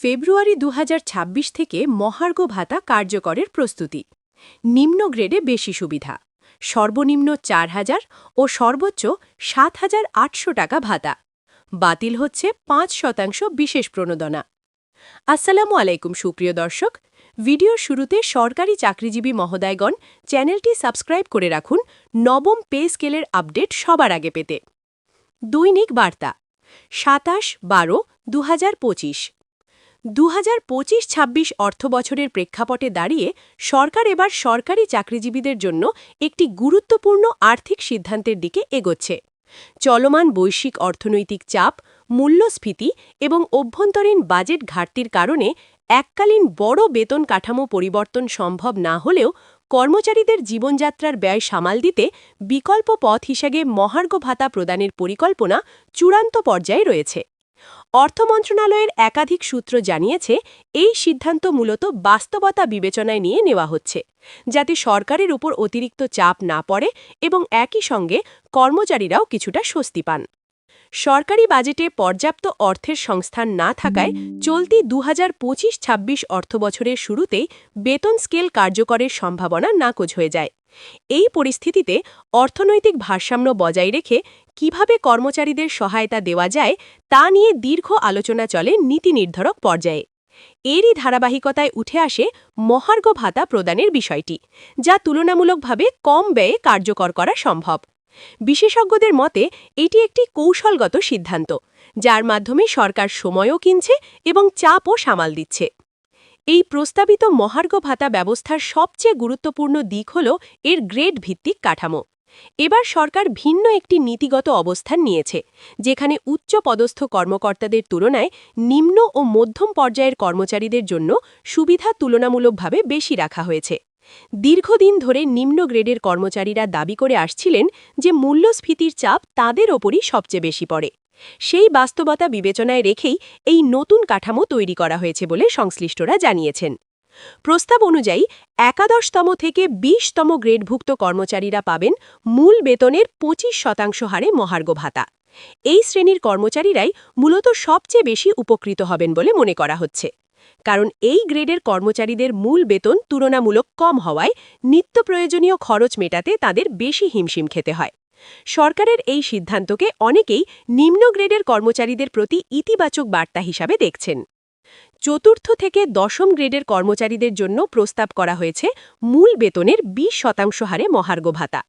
ফেব্রুয়ারি ২০২৬ থেকে মহার্ঘ ভাতা কার্যকরের প্রস্তুতি। নিম্ন গ্রেডে বেশি সুবিধা, সর্বনিম্ন ৪,০০০ ও সর্বোচ্চ ৭,৮০০ টাকা ভাতা। বাতিল হচ্ছে ৫% বিশেষ প্রণোদনা। আসসালামু আলাইকুম সুপ্রিয় দর্শক, ভিডিওর শুরুতে সরকারি চাকরিজীবী মহোদয়গণ চ্যানেলটি সাবস্ক্রাইব করে রাখুন নবম পে স্কেলের আপডেট সবার আগে পেতে। দৈনিক বার্তা ২৭/১২/২০২৫। ২০২৫-২৬ অর্থবছরের প্রেক্ষাপটে দাঁড়িয়ে সরকার এবার সরকারি চাকরিজীবীদের জন্য একটি গুরুত্বপূর্ণ আর্থিক সিদ্ধান্তের দিকে এগোচ্ছে। চলমান বৈশ্বিক অর্থনৈতিক চাপ, মূল্যস্ফীতি এবং অভ্যন্তরীণ বাজেট ঘাটতির কারণে এককালীন বড় বেতন কাঠামো পরিবর্তন সম্ভব না হলেও কর্মচারীদের জীবনযাত্রার ব্যয় সামাল দিতে বিকল্প পথ হিসেবে মহার্ঘ ভাতা প্রদানের পরিকল্পনা চূড়ান্ত পর্যায়ে রয়েছে। অর্থ মন্ত্রণালয়ের একাধিক সূত্র জানিয়েছে, এই সিদ্ধান্ত মূলত বাস্তবতা বিবেচনায় নিয়ে নেওয়া হচ্ছে, যাতে সরকারের উপর অতিরিক্ত চাপ না পড়ে এবং একই সঙ্গে কর্মচারীরাও কিছুটা স্বস্তি পান। সরকারি বাজেটে পর্যাপ্ত অর্থের সংস্থান না থাকায় চলতি ২০২৫-২৬ অর্থবছরের শুরুতেই বেতন স্কেল কার্যকরের সম্ভাবনা নাকচ হয়ে যায়। এই পরিস্থিতিতে অর্থনৈতিক ভারসাম্য বজায় রেখে কিভাবে কর্মচারীদের সহায়তা দেওয়া যায় তা নিয়ে দীর্ঘ আলোচনা চলে নীতি নির্ধারক পর্যায়ে। এরই ধারাবাহিকতায় উঠে আসে মহার্ঘ ভাতা প্রদানের বিষয়টি, যা তুলনামূলকভাবে কম ব্যয়ে কার্যকর করা সম্ভব। বিশেষজ্ঞদের মতে এটি একটি কৌশলগত সিদ্ধান্ত, যার মাধ্যমে সরকার সময়ও কিনছে এবং চাপও সামাল দিচ্ছে। এই প্রস্তাবিত মহার্ঘ ভাতা ব্যবস্থার সবচেয়ে গুরুত্বপূর্ণ দিক হল এর গ্রেড ভিত্তিক কাঠামো। এবার সরকার ভিন্ন একটি নীতিগত অবস্থান নিয়েছে, যেখানে উচ্চ পদস্থ কর্মকর্তাদের তুলনায় নিম্ন ও মধ্যম পর্যায়ের কর্মচারীদের জন্য সুবিধা তুলনামূলকভাবে বেশি রাখা হয়েছে। দীর্ঘদিন ধরে নিম্ন গ্রেডের কর্মচারীরা দাবি করে আসছিলেন যে মূল্যস্ফীতির চাপ তাদের ওপরই সবচেয়ে বেশি পড়ে। সেই বাস্তবতা বিবেচনায় রেখেই এই নতুন কাঠামো তৈরি করা হয়েছে বলে সংশ্লিষ্টরা জানিয়েছেন। প্রস্তাব অনুযায়ী একাদশতম থেকে ২০তম গ্রেডভুক্ত কর্মচারীরা পাবেন মূল বেতনের ২৫% হারে মহার্ঘ ভাতা। এই শ্রেণীর কর্মচারীরাই মূলত সবচেয়ে বেশি উপকৃত হবেন বলে মনে করা হচ্ছে, কারণ এই গ্রেডের কর্মচারীদের মূল বেতন তুলনামূলক কম হওয়ায় নিত্য প্রয়োজনীয় খরচ মেটাতে তাদের বেশি হিমশিম খেতে হয়। সরকারের এই সিদ্ধান্তকে অনেকেই নিম্ন গ্রেডের কর্মচারীদের প্রতি ইতিবাচক বার্তা হিসাবে দেখছেন। চতুর্থ থেকে দশম গ্রেডের কর্মচারীদের জন্য প্রস্তাব করা হয়েছে মূল বেতনের ২০% হারে মহার্ঘ ভাতা।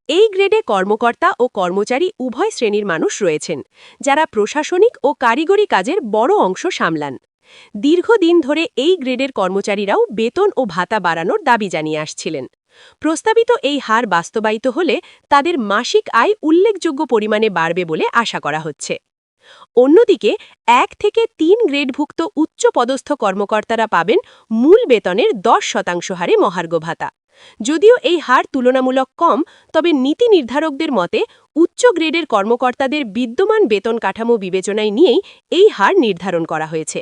এই গ্রেডে কর্মকর্তা ও কর্মচারী উভয় শ্রেণীর মানুষ রয়েছেন, যারা প্রশাসনিক ও কারিগরি কাজের বড় অংশ সামলান। দীর্ঘদিন ধরে এই গ্রেডের কর্মচারীরাও বেতন ও ভাতা বাড়ানোর দাবি জানিয়ে আসছিলেন। প্রস্তাবিত এই হার বাস্তবায়িত হলে তাদের মাসিক আয় উল্লেখযোগ্য পরিমাণে বাড়বে বলে আশা করা হচ্ছে। অন্যদিকে ১ থেকে ৩ গ্রেডভুক্ত উচ্চ পদস্থ কর্মকর্তারা পাবেন মূল বেতনের ১০% হারে মহার্ঘ ভাতা। যদিও এই হার তুলনামূলক কম, তবে নীতি নির্ধারকদের মতে উচ্চ গ্রেডের কর্মকর্তাদের বিদ্যমান বেতন কাঠামো বিবেচনায় নিয়েই এই হার নির্ধারণ করা হয়েছে।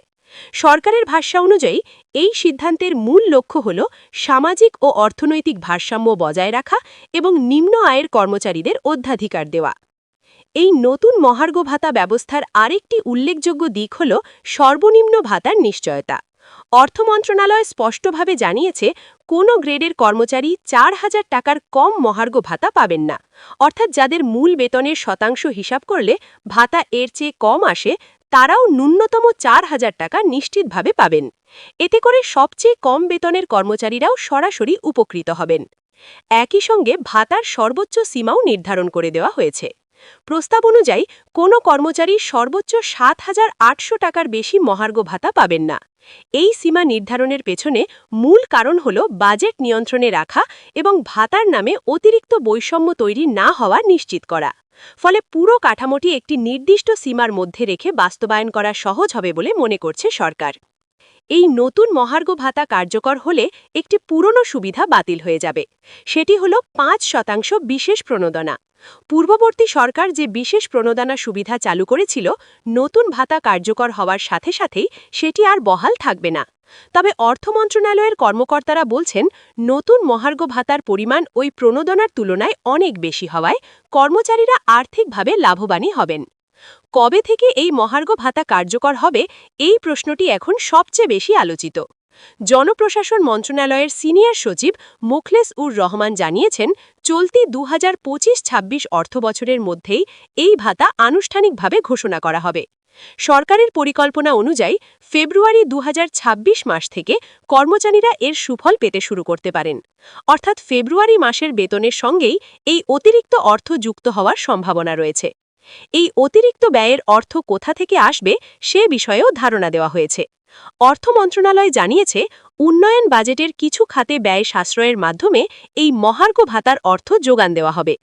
সরকারের ভাষ্য অনুযায়ী এই সিদ্ধান্তের মূল লক্ষ্য হল সামাজিক ও অর্থনৈতিক ভারসাম্য বজায় রাখা এবং নিম্ন আয়ের কর্মচারীদের অগ্রাধিকার দেওয়া। এই নতুন মহার্ঘ ভাতা ব্যবস্থার আরেকটি উল্লেখযোগ্য দিক হল সর্বনিম্ন ভাতার নিশ্চয়তা। অর্থ মন্ত্রণালয় স্পষ্টভাবে জানিয়েছে, কোনো গ্রেডের কর্মচারী ৪,০০০ টাকার কম মহার্ঘ ভাতা পাবেন না। অর্থাৎ যাদের মূল বেতনের শতাংশ হিসাব করলে ভাতা এর চেয়ে কম আসে, তারাও ন্যূনতম ৪,০০০ টাকা নিশ্চিতভাবে পাবেন। এতে করে সবচেয়ে কম বেতনের কর্মচারীরাও সরাসরি উপকৃত হবেন। একই সঙ্গে ভাতার সর্বোচ্চ সীমাও নির্ধারণ করে দেওয়া হয়েছে। প্রস্তাব অনুযায়ী কোনো কর্মচারী সর্বোচ্চ ৭,৮০০ টাকার বেশি মহার্ঘ ভাতা পাবেন না। এই সীমা নির্ধারণের পেছনে মূল কারণ হল বাজেট নিয়ন্ত্রণে রাখা এবং ভাতার নামে অতিরিক্ত বৈষম্য তৈরি না হওয়া নিশ্চিত করা। ফলে পুরো কাঠামোটি একটি নির্দিষ্ট সীমার মধ্যে রেখে বাস্তবায়ন করা সহজ হবে বলে মনে করছে সরকার। এই নতুন মহার্ঘ ভাতা কার্যকর হলে একটি পুরনো সুবিধা বাতিল হয়ে যাবে। সেটি হল ৫% বিশেষ প্রণোদনা। পূর্ববর্তী সরকার যে বিশেষ প্রণোদনা সুবিধা চালু করেছিল, নতুন ভাতা কার্যকর হওয়ার সাথে সাথেই সেটি আর বহাল থাকবে না। তবে অর্থ মন্ত্রণালয়ের কর্মকর্তারা বলছেন, নতুন মহার্ঘ ভাতার পরিমাণ ওই প্রণোদনার তুলনায় অনেক বেশি হওয়ায় কর্মচারীরা আর্থিকভাবে লাভবানই হবেন। কবে থেকে এই মহার্ঘ ভাতা কার্যকর হবে, এই প্রশ্নটি এখন সবচেয়ে বেশি আলোচিত। জনপ্রশাসন মন্ত্রণালয়ের সিনিয়র সচিব মোখলেস উর রহমান জানিয়েছেন, চলতি 2025-26 অর্থবছরের মধ্যেই এই ভাতা আনুষ্ঠানিকভাবে ঘোষণা করা হবে। সরকারের পরিকল্পনা অনুযায়ী ফেব্রুয়ারি 2026 মাস থেকে কর্মচারীরা এর সুফল পেতে শুরু করতে পারেন। অর্থাৎ ফেব্রুয়ারি মাসের বেতনের সঙ্গেই এই অতিরিক্ত অর্থ যুক্ত হওয়ার সম্ভাবনা রয়েছে। এই অতিরিক্ত ব্যয়ের অর্থ কোথা থেকে আসবে সে বিষয়েও ধারণা দেওয়া হয়েছে। অর্থ মন্ত্রণালয় জানিয়েছে, উন্নয়ন বাজেটের কিছু খাতে ব্যয় সাশ্রয়ের মাধ্যমে এই মহার্ঘ ভাতার অর্থ যোগান দেওয়া হবে।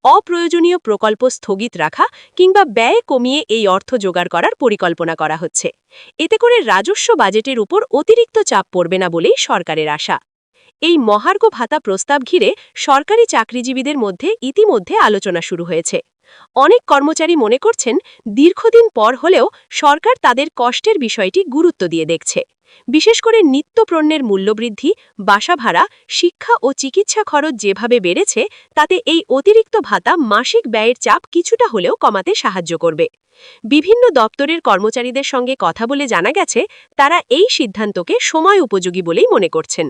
অপ্রয়োজনীয় প্রকল্প স্থগিত রাখা কিংবা ব্যয় কমিয়ে এই অর্থ জোগাড় করার পরিকল্পনা করা হচ্ছে। এতে করে রাজস্ব বাজেটের উপর অতিরিক্ত চাপ পড়বে না বলেই সরকারের আশা। এই মহার্ঘ ভাতা প্রস্তাব ঘিরে সরকারি চাকরিজীবীদের মধ্যে ইতিমধ্যে আলোচনা শুরু হয়েছে। অনেক কর্মচারী মনে করছেন, দীর্ঘদিন পর হলেও সরকার তাদের কষ্টের বিষয়টি গুরুত্ব দিয়ে দেখছে। বিশেষ করে নিত্যপণ্যের মূল্যবৃদ্ধি, বাসা ভাড়া, শিক্ষা ও চিকিৎসা খরচ যেভাবে বেড়েছে, তাতে এই অতিরিক্ত ভাতা মাসিক ব্যয়ের চাপ কিছুটা হলেও কমাতে সাহায্য করবে। বিভিন্ন দপ্তরের কর্মচারীদের সঙ্গে কথা বলে জানা গেছে, তারা এই সিদ্ধান্তকে সময় উপযোগী বলেই মনে করছেন।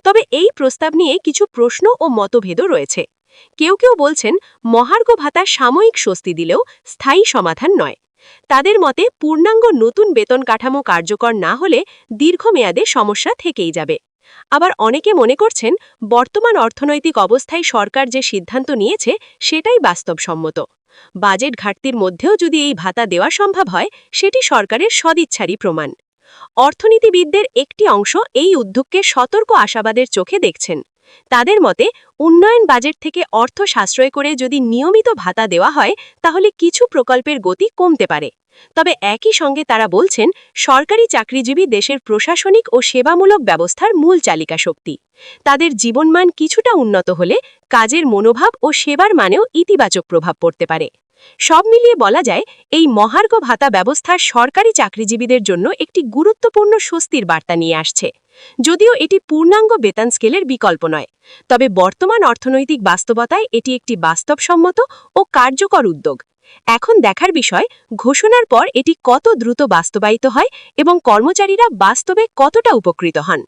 তবে এই প্রস্তাব নিয়ে কিছু প্রশ্ন ও মতভেদও রয়েছে। কেউ কেউ বলছেন, মহার্ঘ ভাতা সাময়িক স্বস্তি দিলেও স্থায়ী সমাধান নয়। তাদের মতে পূর্ণাঙ্গ নতুন বেতন কাঠামো কার্যকর না হলে দীর্ঘমেয়াদে সমস্যা থেকেই যাবে। আবার অনেকে মনে করছেন, বর্তমান অর্থনৈতিক অবস্থায় সরকার যে সিদ্ধান্ত নিয়েছে সেটাই বাস্তবসম্মত। বাজেট ঘাটতির মধ্যেও যদি এই ভাতা দেওয়া সম্ভব হয়, সেটি সরকারের সদিচ্ছারই প্রমাণ। অর্থনীতিবিদদের একটি অংশ এই উদ্যোগকে সতর্ক আশাবাদের চোখে দেখছেন। তাদের মতে, উন্নয়ন বাজেট থেকে অর্থ সাশ্রয় করে যদি নিয়মিত ভাতা দেওয়া হয়, তাহলে কিছু প্রকল্পের গতি কমতে পারে। তবে একই সঙ্গে তারা বলছেন, সরকারি চাকরিজীবী দেশের প্রশাসনিক ও সেবামূলক ব্যবস্থার মূল চালিকা শক্তি। তাদের জীবনমান কিছুটা উন্নত হলে কাজের মনোভাব ও সেবার মানেও ইতিবাচক প্রভাব পড়তে পারে। সব মিলিয়ে বলা যায়, এই মহার্ঘ ভাতা ব্যবস্থা সরকারি চাকরিজীবীদের জন্য একটি গুরুত্বপূর্ণ স্বস্তির বার্তা নিয়ে আসছে। যদিও এটি পূর্ণাঙ্গ বেতন স্কেলের বিকল্প নয়, তবে বর্তমান অর্থনৈতিক বাস্তবতায় এটি একটি বাস্তবসম্মত ও কার্যকর উদ্যোগ। এখন দেখার বিষয়, ঘোষণার পর এটি কত দ্রুত বাস্তবায়িত হয় এবং কর্মচারীরা বাস্তবে কতটা উপকৃত হন।